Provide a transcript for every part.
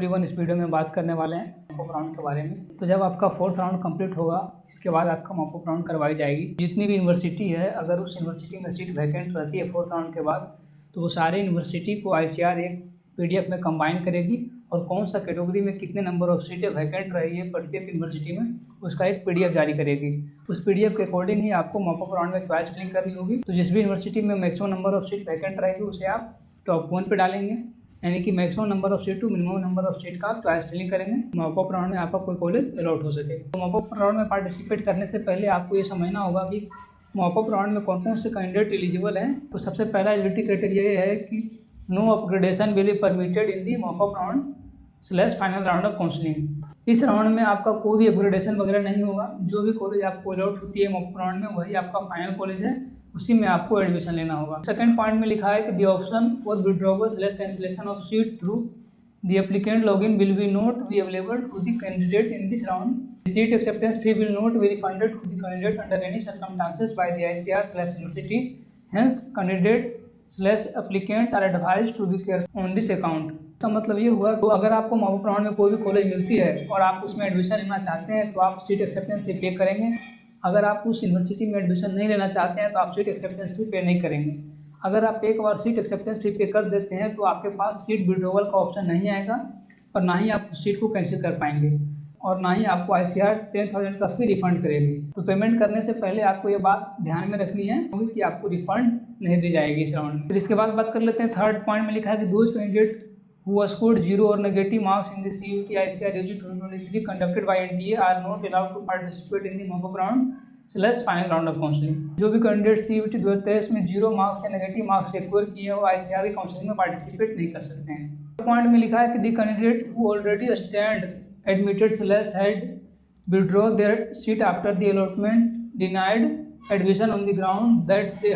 Everyone, इस video में बात करने वाले हैं मॉपअप राउंड के बारे में। तो जब आपका 4th राउंड कंप्लीट होगा, इसके बाद आपका मॉपअप राउंड करवाई जाएगी। जितनी भी यूनिवर्सिटी है, अगर उस यूनिवर्सिटी में सीट वैकेंट रहती है 4th राउंड के बाद, तो वो सारे यूनिवर्सिटी को ICR एक PDF में कंबाइन करेगी और कौन सा कैटेगरी में कितने नंबर ऑफ सीटें वैकेंट रही है प्रत्येक यूनिवर्सिटी में, उसका एक PDF जारी करेगी। उस PDF के अकॉर्डिंग ही आपको मॉपअप राउंड में चॉइस फिलिंग करनी होगी। तो जिस भी यूनिवर्सिटी में maximum number of seat vacant रहेगी उसे आप टॉप 1 पे डालेंगे, यानी कि maximum number of seat to minimum number of seat का आप चॉइस फिलिंग करेंगे, मॉपअप राउंड में आपका कोई कॉलेज अलॉट हो सके। तो मॉपअप राउंड में पार्टिसिपेट करने से पहले आपको ये समझना होगा कि मॉपअप राउंड में कौन कौन से कैंडिडेट एलिजिबल हैं। तो सबसे पहला एलिजिबिलिटी क्राइटेरिया ये है कि no upgradation will be permitted in the mop up round / final round of counselling. इस राउंड में आपका कोई भी अपग्रेडेशन वगैरह नहीं होगा। जो भी कॉलेज आपको अलॉट होती है मॉपअप राउंड में, वही आपका फाइनल कॉलेज है, उसी में आपको एडमिशन लेना होगा। सेकंड पॉइंट में लिखा है कि the option for withdrawal / cancellation of seat through the applicant login will be not be available to the candidate in this round. Seat acceptance fee will not be refunded to the candidate under any circumstances by the ICR / university. Hence candidate / applicant are advised to be careful on this account. इसका मतलब ये हुआ कि अगर आपको mop up round में कोई भी कॉलेज मिलती है और आप उसमें एडमिशन लेना चाहते हैं तो आप सीट एक्सेप्टेंस फी पे करेंगे। अगर आप उस यूनिवर्सिटी में एडमिशन नहीं लेना चाहते हैं तो आप सीट एक्सेप्टेंस फी पे नहीं करेंगे। अगर आप एक बार सीट एक्सेप्टेंस फी पे कर देते हैं तो आपके पास सीट विड्रॉवल का ऑप्शन नहीं आएगा और ना ही आप उस सीट को कैंसिल कर पाएंगे और ना ही आपको ICR 10,000 का फी रिफंड करेगी। तो पेमेंट करने से पहले आपको ये बात ध्यान में रखनी है कि आपको रिफंड नहीं दी जाएगी इस राउंड में। फिर इसके बाद बात कर लेते हैं थर्ड पॉइंट में लिखा है कि those candidate who scored 0 or negative marks in the CUET ICR UG 2023 conducted by NTA are not allowed to participate in the mop-up round / final round of counseling। जो भी कैंडिडेट CUET 2023 में 0 marks या negative marks score किए हो ICR की counselling में participate नहीं कर सकते हैं। पॉइंट में लिखा है कि the candidate who already stand admitted / had withdraw their seat after the allotment denied admission on the ground that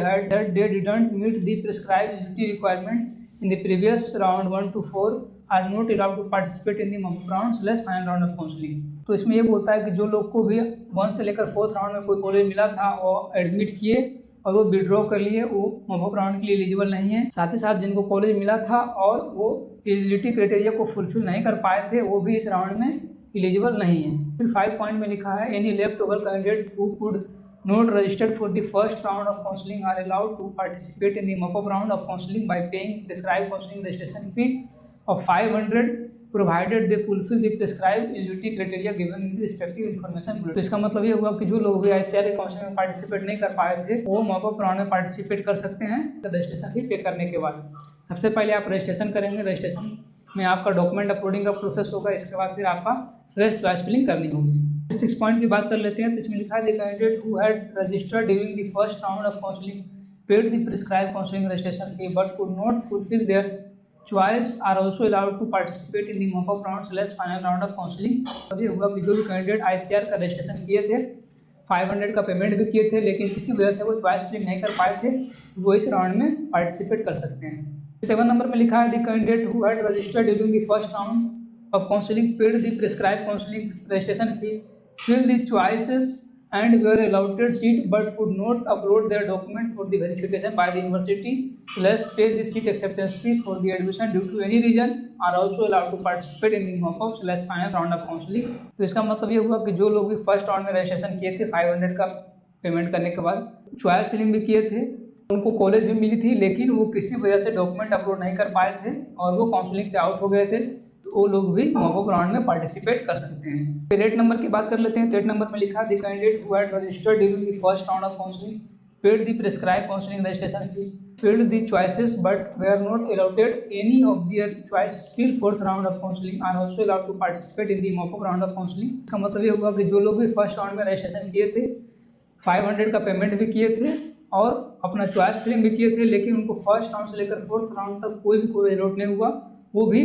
they didn't meet the prescribed eligibility requirement in the previous round 1 to 4 are not allowed to participate in the mop-up round / final round of counseling। तो इसमें ये बोलता है कि जो लोग को भी 1 से लेकर 4th राउंड में कोई कॉलेज मिला था और एडमिट किए और वो विड्रॉ कर लिए, वो मॉपअप राउंड के लिए एलिजिबल नहीं है। साथ ही साथ जिनको कॉलेज मिला था और वो एलिजिबिलिटी क्राइटेरिया को फुलफिल नहीं कर पाए थे, वो भी इस राउंड में एलिजिबल नहीं है। फिर 5 पॉइंट में लिखा है any left over candidate who could not registered for the first round of counseling are allowed to participate in the mop-up round of counseling by paying prescribed counseling registration fee of 500 provided they fulfill the prescribed eligibility criteria given in the respective information bulletin। तो इसका मतलब ये हुआ कि जो लोग भी ICR के काउंसलिंग में पार्टिसिपेट नहीं कर पाए थे वो मॉपअप राउंड में पार्टिसिपेट कर सकते हैं रजिस्ट्रेशन फी पे करने के बाद। सबसे पहले आप रजिस्ट्रेशन करेंगे, रजिस्ट्रेशन में आपका डॉक्यूमेंट अपलोडिंग का प्रोसेस होगा, इसके बाद फिर आपका फ्रेश चॉइस फिलिंग करनी होगी। 6 पॉइंट की बात कर लेते हैं। तो इसमें लिखा है the candidate who had registered during the first round of counselling paid the prescribed counselling registration fee but could not fulfil their choice are also allowed to participate in the mop up round / final round of counselling. अब ये हुआ कि जो भी candidate ICR का registration किए थे, 500 का पेमेंट भी किए थे, लेकिन किसी वजह से वो चॉइस फिलिंग नहीं कर पाए थे, वो इस राउंड में पार्टिसिपेट कर सकते हैं। 7 नंबर में लिखा है the candidate who had registered during the first round of counselling paid the prescribed counselling registration fee fill the choices and were allotted seat but could not upload their document for the verification by the university / pay the seat acceptance fee for the admission due to any reason are also allowed to participate in the mop-up / final round of counseling। तो इसका मतलब ये हुआ कि जो लोग भी first round में रजिस्ट्रेशन किए थे 500 का पेमेंट करने के बाद, चॉइस फिलिंग भी किए थे, उनको कॉलेज भी मिली थी, लेकिन वो किसी वजह से डॉक्यूमेंट अपलोड नहीं कर पाए थे और वो काउंसलिंग से आउट हो गए थे, तो वो लोग भी मॉपअप राउंड में पार्टिसिपेट कर सकते हैं। फिर 8 नंबर की बात कर लेते हैं। 8 नंबर में लिखा the candidate who had registered during the first round of counselling paid the prescribed counselling registration fee filled the choices but were not allotted any of their choice till 4th round of counseling are also allowed to participate in the mop-up round of counseling। इसका मतलब ये हुआ कि जो लोग भी first round में registration किए थे, 500 का पेमेंट भी किए थे और अपना चॉइस फिलिंग भी किए थे, लेकिन उनको फर्स्ट राउंड से लेकर 4th राउंड तक कोई भी कोई अलॉट नहीं हुआ, वो भी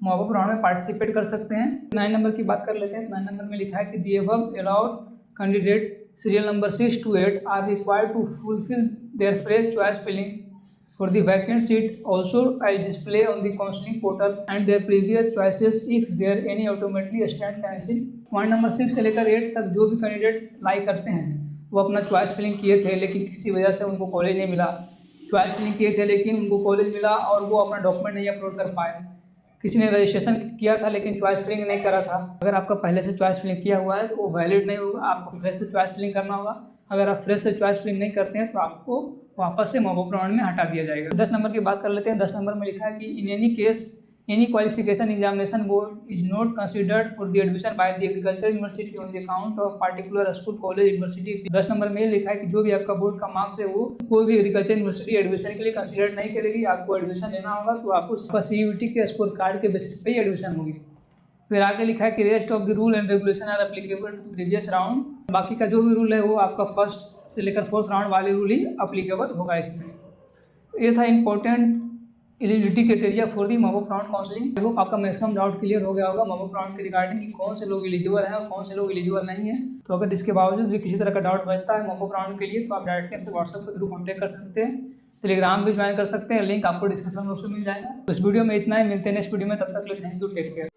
मॉपअप राउंड में पार्टिसिपेट कर सकते हैं। 9 नंबर की बात कर लेते हैं। 9 नंबर में लिखा है कि the above allowed candidate serial number 6 to 8 are required to fulfil their fresh choice filling for the vacant seat also I display on the counselling portal and their previous choices if there any automatically stand cancel. Point number 6 से लेकर 8 तक जो भी candidate apply करते हैं वो अपना choice filling किए थे, लेकिन किसी वजह से उनको कॉलेज नहीं मिला, चॉइस फिलिंग किए थे लेकिन उनको कॉलेज मिला और वो अपना डॉक्यूमेंट नहीं अपलोड कर पाए, किसी ने रजिस्ट्रेशन किया था लेकिन चॉइस फिलिंग नहीं करा था, अगर आपका पहले से चॉइस फिलिंग किया हुआ है तो वो वैलिड नहीं होगा, आपको फ्रेश से चॉइस फिलिंग करना होगा। अगर आप फ्रेश से चॉइस फिलिंग नहीं करते हैं तो आपको वापस से मॉप अप राउंड में हटा दिया जाएगा। 10 नंबर की बात कर लेते हैं। 10 नंबर में लिखा है कि in any case any qualification examination board is not considered for the admission by the agriculture university on the account of particular school college university. 10 number में लिखा है कि जो भी आपका बोर्ड का मार्क्स है वो कोई भी एग्रीकल्चर यूनिवर्सिटी एडमिशन के लिए कंसिडर नहीं करेगी। आपको एडमिशन लेना होगा तो आपको CUET के स्कोर कार्ड के बेसिस पे ही एडमिशन होगी। फिर आगे लिखा है कि rest of the rule and regulation are applicable to previous round. बाकी का जो भी रूल है वो आपका फर्स्ट से लेकर फोर्थ राउंड वाले रूल ही अप्लीकेबल होगा इसमें। ये था important eligibility criteria for the mop up round counselling. I hope आपका मैक्सिमम डाउट क्लियर हो गया होगा मॉप अप राउंड के रिगार्डिंग कि कौन से लोग एलिजिबल हैं और कौन से लोग एलिजिबल नहीं है। तो अगर इसके बावजूद भी किसी तरह का डाउट बचता है मॉप अप राउंड के लिए तो आप डायरेक्टली हमसे व्हाट्सएप के थ्रू कॉन्टैक्ट कर सकते हैं, टेलीग्राम भी ज्वाइन कर सकते हैं, लिंक आपको डिस्क्रिप्शन बॉक्स में मिल जाएगा। तो इस वीडियो में इतना ही, मिलते हैं नेक्स्ट वीडियो में, तब तक के लिए थैंक यू, टेक केयर।